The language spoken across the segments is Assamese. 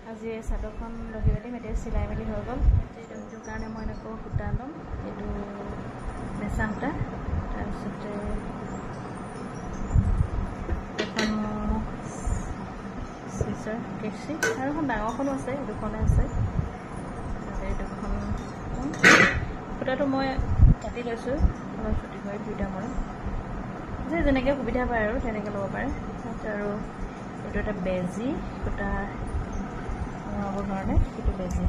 আজি এই চাদৰখন দহি বাতি মেটেৰিয়েল চিলাই মেলি হৈ গ'ল। এইটোৰ কাৰণে মই এনেকৈ সূতা ল'ম, এইটো মেচা সূতা, তাৰপিছতে এখন চিচাৰ কেঁচি আৰু এখন ডাঙৰখনো আছে, দুখনে আছে। এই দুখন সূতাটো মই কাটি লৈছোঁ, অলপ চুটি কৰি দুইটা মই যে যেনেকৈ সুবিধা পায় আৰু তেনেকৈ ল'ব পাৰে। আৰু এইটো এটা বেজি সূতা সোমাবৰ কাৰণে, সেইটো বেজি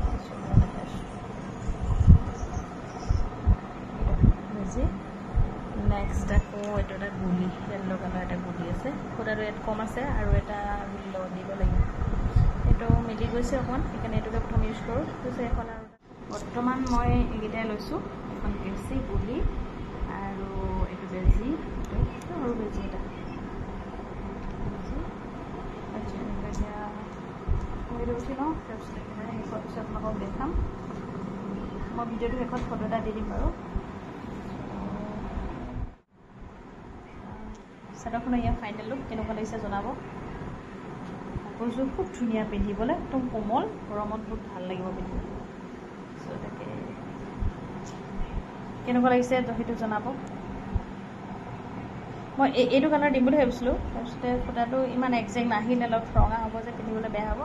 বেজি। নেক্সট আকৌ এইটো এটা গুলি, য়েল্ল' কালাৰ এটা গুলি আছে, সূতাটো ইয়াত কম আছে আৰু এটা গুলি লগত দিব লাগিব। এইটো মিলি গৈছে অকণমান, সেইকাৰণে এইটোকে প্ৰথম ইউজ কৰোঁ। পিছে এখন আৰু বৰ্তমান মই এইকেইটাই লৈছোঁ, এখন কেঁচি, গুলি আৰু এইটো বেজি, সৰু বেজি এটা। এতিয়া কৰি উঠি লওঁ, তাৰপিছত শেষৰ পিছত আপোনালোকক দেখাম। মই ভিডিঅ'টো শেষত ফটো এটা দি দিম বাৰু। চাদৰখনৰ ইয়াৰ ফাইনেল লুক কেনেকুৱা লাগিছে জনাব। কাপোৰযোৰ খুব ধুনীয়া পিন্ধিবলৈ, একদম কোমল, গৰমত বহুত ভাল লাগিব পিন্ধিবলৈ। তাকে কেনেকুৱা লাগিছে সেইটো জনাব। মই এইটো কালাৰ দিম বুলি ভাবিছিলোঁ, তাৰপিছতে সূতাটো ইমান একজেক্ট নাহিলে, অলপ ৰঙা হ'ব যে পিন্ধিবলৈ বেয়া হ'ব,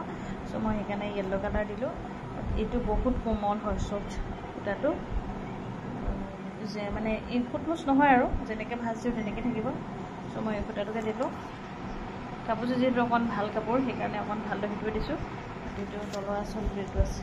চ' মই সেইকাৰণে য়েল্ল' কালাৰ দিলোঁ। এইটো বহুত কোমল হয়, চফ্ট সূতাটো, যে মানে ফুটমুচ নহয় আৰু যেনেকৈ ভাজ দিওঁ তেনেকৈ থাকিব। চ' মই এই সূতাটোকে দিলোঁ। কাপোৰযোৰ যিহেতু অকণমান ভাল কাপোৰ, সেইকাৰণে অকণমান ভাল দহিটোৱে দিছোঁ। এইটো তলৰ আঁচল এইটো আছে।